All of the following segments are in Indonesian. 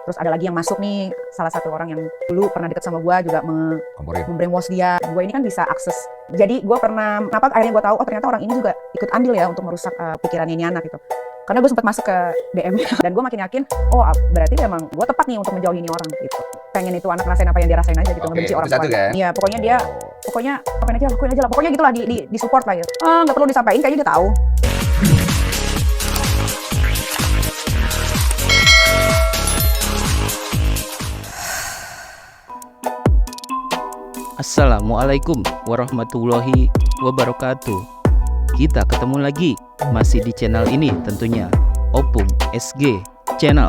Terus ada lagi yang masuk nih, salah satu orang yang dulu pernah deket sama gue juga membrainwash dia. Gue ini kan bisa akses. Jadi gue pernah, akhirnya gue tahu, oh ternyata orang ini juga ikut andil ya untuk merusak pikirannya ini anak gitu. Karena gue sempat masuk ke DM dan gue makin yakin, oh berarti memang gue tepat nih untuk menjauhi ini orang gitu. Pengen itu anak rasain apa yang dia rasain aja gitu, ngebenci orang tua. Iya, pokoknya dia, lakuin aja lah. Pokoknya gitulah, di support lah ya. Nggak perlu disampaikan, kayaknya dia tahu. Assalamualaikum warahmatullahi wabarakatuh. Kita ketemu lagi, masih di channel ini tentunya, Opung SG Channel.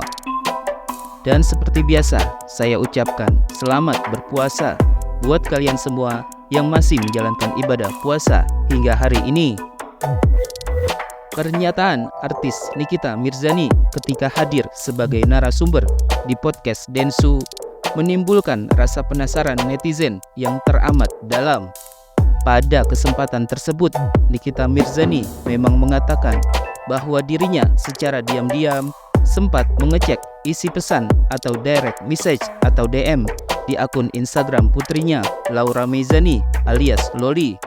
Dan seperti biasa, saya ucapkan selamat berpuasa buat kalian semua yang masih menjalankan ibadah puasa hingga hari ini. Pernyataan artis Nikita Mirzani ketika hadir sebagai narasumber di podcast Densu menimbulkan rasa penasaran netizen yang teramat dalam. Pada kesempatan tersebut, Nikita Mirzani memang mengatakan bahwa dirinya secara diam-diam sempat mengecek isi pesan atau direct message atau DM di akun Instagram putrinya Laura Meizani alias Loli.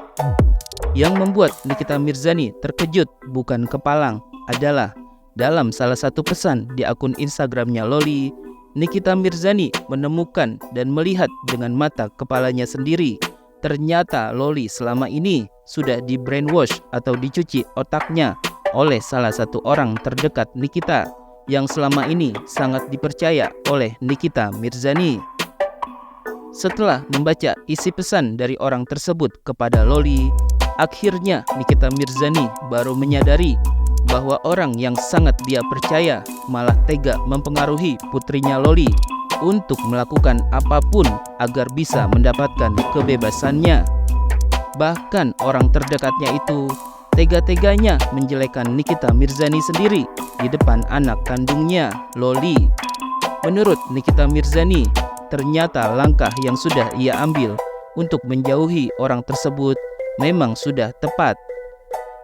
Yang membuat Nikita Mirzani terkejut bukan kepalang adalah dalam salah satu pesan di akun Instagramnya Loli, Nikita Mirzani menemukan dan melihat dengan mata kepalanya sendiri. Ternyata Loli selama ini sudah di brainwash atau dicuci otaknya oleh salah satu orang terdekat Nikita yang selama ini sangat dipercaya oleh Nikita Mirzani. Setelah membaca isi pesan dari orang tersebut kepada Loli, akhirnya Nikita Mirzani baru menyadari bahwa orang yang sangat dia percaya malah tega mempengaruhi putrinya Loli untuk melakukan apapun agar bisa mendapatkan kebebasannya. Bahkan orang terdekatnya itu tega-teganya menjelekkan Nikita Mirzani sendiri di depan anak kandungnya, Loli. Menurut Nikita Mirzani, ternyata langkah yang sudah ia ambil untuk menjauhi orang tersebut memang sudah tepat.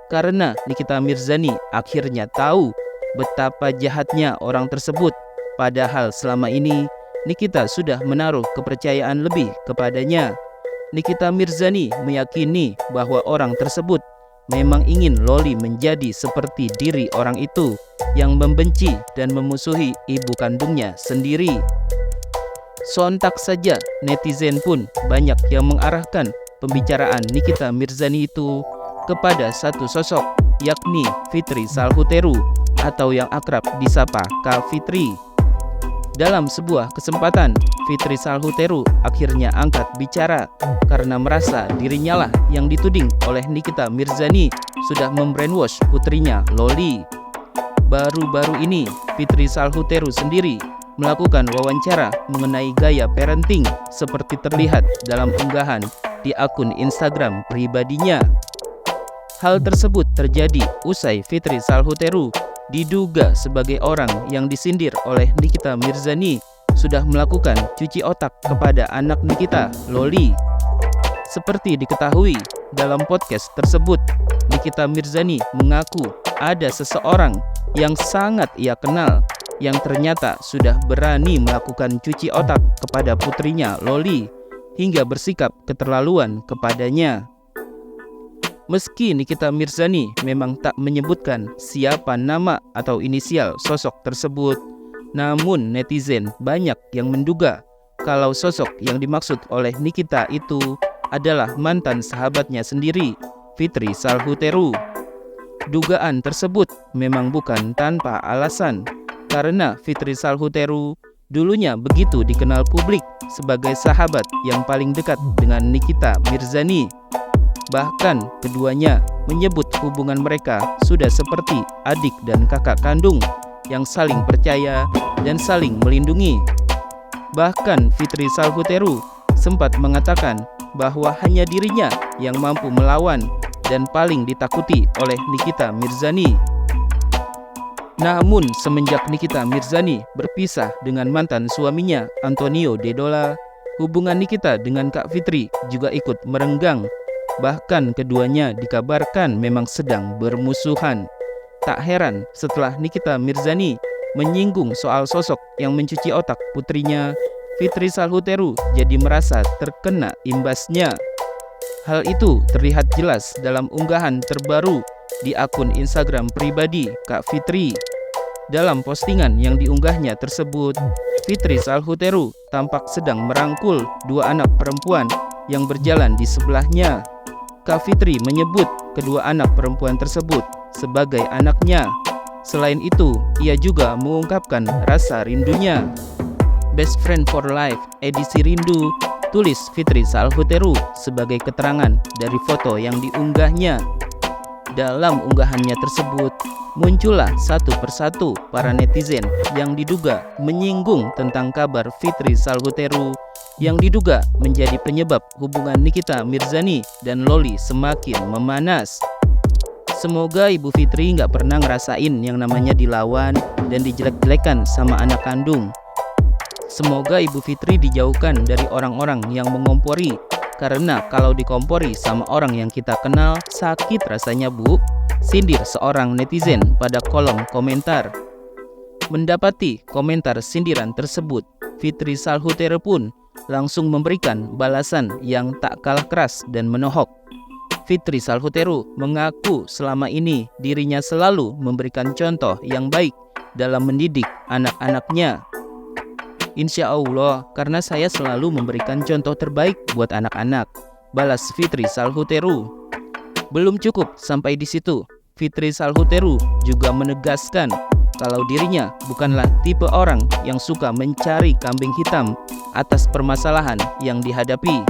Karena Nikita Mirzani akhirnya tahu betapa jahatnya orang tersebut. Padahal selama ini Nikita sudah menaruh kepercayaan lebih kepadanya. Nikita Mirzani meyakini bahwa orang tersebut memang ingin Loli menjadi seperti diri orang itu yang membenci dan memusuhi ibu kandungnya sendiri. Sontak saja netizen pun banyak yang mengarahkan pembicaraan Nikita Mirzani itu kepada satu sosok, yakni Fitri Salhuteru atau yang akrab disapa Kak Fitri. Dalam sebuah kesempatan, Fitri Salhuteru akhirnya angkat bicara karena merasa dirinya lah yang dituding oleh Nikita Mirzani sudah membrainwash putrinya Loli. Baru-baru ini, Fitri Salhuteru sendiri melakukan wawancara mengenai gaya parenting seperti terlihat dalam unggahan di akun Instagram pribadinya. Hal tersebut terjadi usai Fitri Salhuteru diduga sebagai orang yang disindir oleh Nikita Mirzani sudah melakukan cuci otak kepada anak Nikita, Loli. Seperti diketahui dalam podcast tersebut, Nikita Mirzani mengaku ada seseorang yang sangat ia kenal yang ternyata sudah berani melakukan cuci otak kepada putrinya, Loli, hingga bersikap keterlaluan kepadanya. Meski Nikita Mirzani memang tak menyebutkan siapa nama atau inisial sosok tersebut, namun netizen banyak yang menduga kalau sosok yang dimaksud oleh Nikita itu adalah mantan sahabatnya sendiri, Fitri Salhuteru. Dugaan tersebut memang bukan tanpa alasan, karena Fitri Salhuteru dulunya begitu dikenal publik sebagai sahabat yang paling dekat dengan Nikita Mirzani. Bahkan keduanya menyebut hubungan mereka sudah seperti adik dan kakak kandung yang saling percaya dan saling melindungi. Bahkan Fitri Salhuteru sempat mengatakan bahwa hanya dirinya yang mampu melawan dan paling ditakuti oleh Nikita Mirzani. Namun semenjak Nikita Mirzani berpisah dengan mantan suaminya Antonio Dedola, hubungan Nikita dengan Kak Fitri juga ikut merenggang. Bahkan keduanya dikabarkan memang sedang bermusuhan. Tak heran setelah Nikita Mirzani menyinggung soal sosok yang mencuci otak putrinya, Fitri Salhuteru jadi merasa terkena imbasnya. Hal itu terlihat jelas dalam unggahan terbaru di akun Instagram pribadi Kak Fitri. Dalam postingan yang diunggahnya tersebut, Fitri Salhuteru tampak sedang merangkul dua anak perempuan yang berjalan di sebelahnya. Kak Fitri menyebut kedua anak perempuan tersebut sebagai anaknya. Selain itu, ia juga mengungkapkan rasa rindunya. Best Friend for Life edisi rindu, tulis Fitri Salhuteru sebagai keterangan dari foto yang diunggahnya. Dalam unggahannya tersebut, muncullah satu persatu para netizen yang diduga menyinggung tentang kabar Fitri Salhuteru yang diduga menjadi penyebab hubungan Nikita Mirzani dan Loli semakin memanas. Semoga Ibu Fitri nggak pernah ngerasain yang namanya dilawan dan dijelek-jelekan sama anak kandung. Semoga Ibu Fitri dijauhkan dari orang-orang yang mengompori, karena kalau dikompori sama orang yang kita kenal, sakit rasanya Bu, sindir seorang netizen pada kolom komentar. Mendapati komentar sindiran tersebut, Fitri Salhuteru pun langsung memberikan balasan yang tak kalah keras dan menohok. Fitri Salhuteru mengaku selama ini dirinya selalu memberikan contoh yang baik dalam mendidik anak-anaknya. Insya Allah, karena saya selalu memberikan contoh terbaik buat anak-anak, balas Fitri Salhuteru. Belum cukup sampai di situ, Fitri Salhuteru juga menegaskan kalau dirinya bukanlah tipe orang yang suka mencari kambing hitam atas permasalahan yang dihadapi.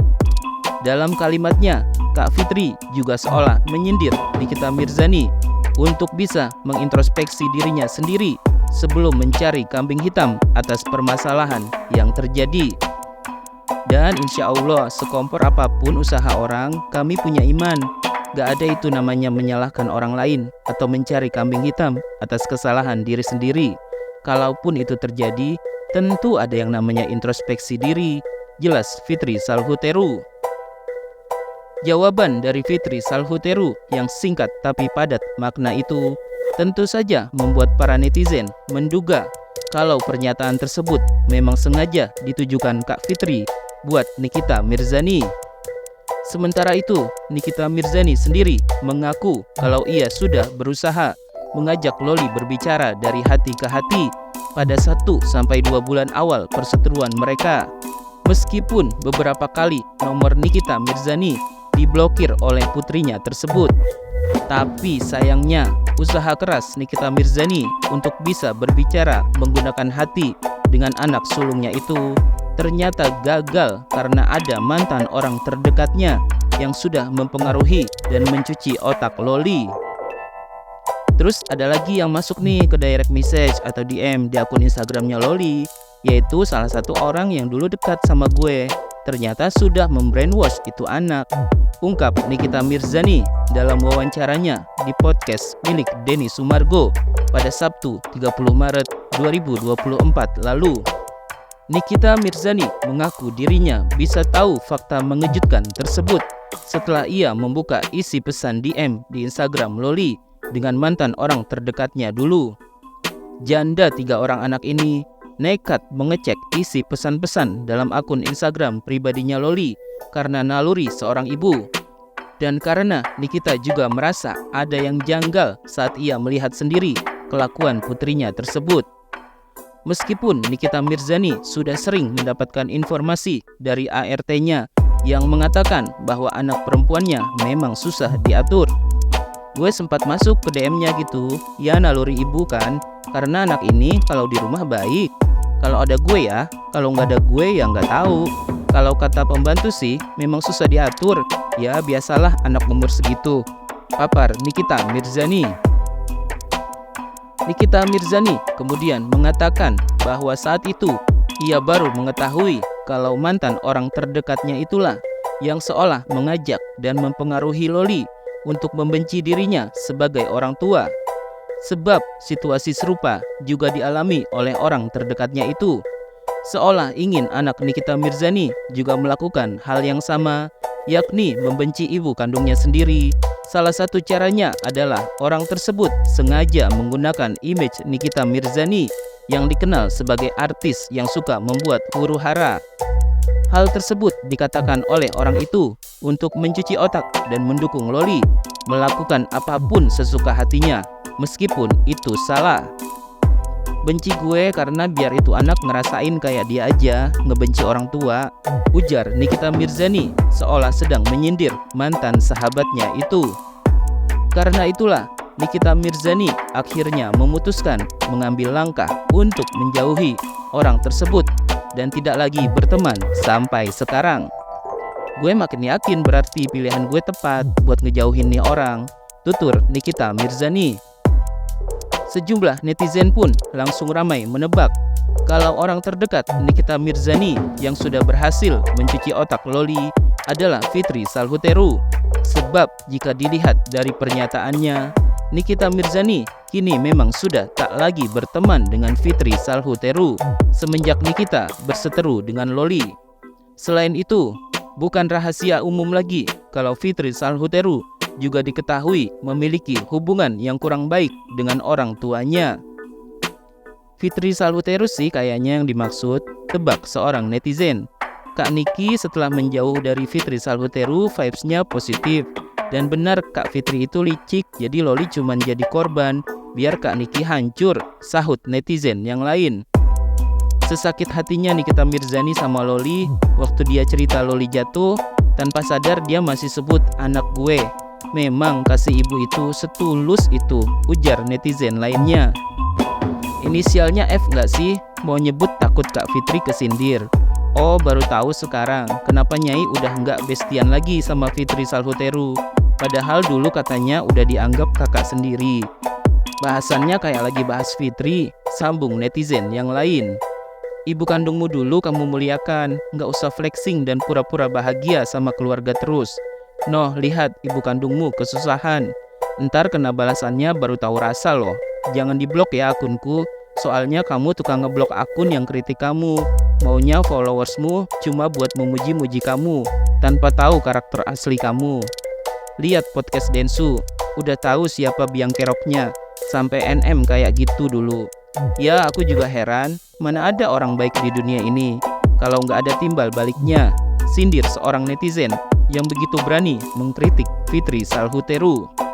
Dalam kalimatnya, Kak Fitri juga seolah menyindir Nikita Mirzani untuk bisa mengintrospeksi dirinya sendiri sebelum mencari kambing hitam atas permasalahan yang terjadi. Dan insya Allah, sekompor apapun usaha orang, kami punya iman. Gak ada itu namanya menyalahkan orang lain atau mencari kambing hitam atas kesalahan diri sendiri. Kalaupun itu terjadi, tentu ada yang namanya introspeksi diri, jelas Fitri Salhuteru. Jawaban dari Fitri Salhuteru yang singkat tapi padat makna itu tentu saja membuat para netizen menduga kalau pernyataan tersebut memang sengaja ditujukan Kak Fitri buat Nikita Mirzani. Sementara itu, Nikita Mirzani sendiri mengaku kalau ia sudah berusaha mengajak Loli berbicara dari hati ke hati pada 1-2 bulan awal perseteruan mereka. Meskipun beberapa kali nomor Nikita Mirzani diblokir oleh putrinya tersebut, tapi sayangnya usaha keras Nikita Mirzani untuk bisa berbicara menggunakan hati dengan anak sulungnya itu ternyata gagal karena ada mantan orang terdekatnya yang sudah mempengaruhi dan mencuci otak Loli. Terus ada lagi yang masuk nih ke direct message atau DM di akun Instagramnya Loli, yaitu salah satu orang yang dulu dekat sama gue ternyata sudah membrainwash itu anak. Ungkap Nikita Mirzani dalam wawancaranya di podcast milik Denny Sumargo pada Sabtu 30 Maret 2024 lalu. Nikita Mirzani mengaku dirinya bisa tahu fakta mengejutkan tersebut setelah ia membuka isi pesan DM di Instagram Loli dengan mantan orang terdekatnya dulu. Janda 3 orang anak ini nekat mengecek isi pesan-pesan dalam akun Instagram pribadinya Loli karena naluri seorang ibu. Dan karena Nikita juga merasa ada yang janggal saat ia melihat sendiri kelakuan putrinya tersebut. Meskipun Nikita Mirzani sudah sering mendapatkan informasi dari ART-nya yang mengatakan bahwa anak perempuannya memang susah diatur. Gue sempat masuk ke DM-nya gitu, ya naluri ibu kan, karena anak ini kalau di rumah baik. Kalau ada gue ya, kalau nggak ada gue ya nggak tahu. Kalau kata pembantu sih memang susah diatur, ya biasalah anak umur segitu. Papar Nikita Mirzani. Nikita Mirzani kemudian mengatakan bahwa saat itu ia baru mengetahui kalau mantan orang terdekatnya itulah yang seolah mengajak dan mempengaruhi Loli untuk membenci dirinya sebagai orang tua. Sebab situasi serupa juga dialami oleh orang terdekatnya itu. Seolah ingin anak Nikita Mirzani juga melakukan hal yang sama, yakni membenci ibu kandungnya sendiri, Salah satu caranya adalah orang tersebut sengaja menggunakan image Nikita Mirzani yang dikenal sebagai artis yang suka membuat huru-hara. Hal tersebut dikatakan oleh orang itu untuk mencuci otak dan mendukung Loli melakukan apapun sesuka hatinya, meskipun itu salah. Benci gue karena biar itu anak ngerasain kayak dia aja ngebenci orang tua, ujar Nikita Mirzani seolah sedang menyindir mantan sahabatnya itu. Karena itulah Nikita Mirzani akhirnya memutuskan mengambil langkah untuk menjauhi orang tersebut dan tidak lagi berteman sampai sekarang. Gue makin yakin berarti pilihan gue tepat buat ngejauhin nih orang, tutur Nikita Mirzani. Sejumlah netizen pun langsung ramai menebak kalau orang terdekat Nikita Mirzani yang sudah berhasil mencuci otak Loli adalah Fitri Salhuteru. Sebab jika dilihat dari pernyataannya, Nikita Mirzani kini memang sudah tak lagi berteman dengan Fitri Salhuteru semenjak Nikita berseteru dengan Loli. Selain itu, bukan rahasia umum lagi kalau Fitri Salhuteru juga diketahui memiliki hubungan yang kurang baik dengan orang tuanya. Fitri Salhuteru sih kayaknya yang dimaksud, tebak seorang netizen. Kak Niki setelah menjauh dari Fitri Salhuteru vibes-nya positif. Dan benar Kak Fitri itu licik, jadi Loli cuman jadi korban biar Kak Niki hancur, sahut netizen yang lain. Sesakit hatinya Nikita Mirzani sama Loli waktu dia cerita Loli jatuh, tanpa sadar dia masih sebut anak gue. Memang kasih ibu itu setulus itu, ujar netizen lainnya. Inisialnya F gak sih? Mau nyebut takut Kak Fitri kesindir. Oh, baru tahu sekarang kenapa Nyai udah nggak bestian lagi sama Fitri Salhuteru. Padahal dulu katanya udah dianggap kakak sendiri. Bahasannya kayak lagi bahas Fitri, sambung netizen yang lain. Ibu kandungmu dulu kamu muliakan, nggak usah flexing dan pura-pura bahagia sama keluarga terus. Noh, lihat ibu kandungmu kesusahan. Ntar kena balasannya baru tahu rasa loh. Jangan diblok ya akunku, soalnya kamu tukang ngeblok akun yang kritik kamu. Maunya followersmu cuma buat memuji-muji kamu, tanpa tahu karakter asli kamu. Lihat podcast Densu, udah tahu siapa biang keroknya, sampai NM kayak gitu dulu. Ya aku juga heran, mana ada orang baik di dunia ini kalau nggak ada timbal baliknya, sindir seorang netizen yang begitu berani mengkritik Fitri Salhuteru.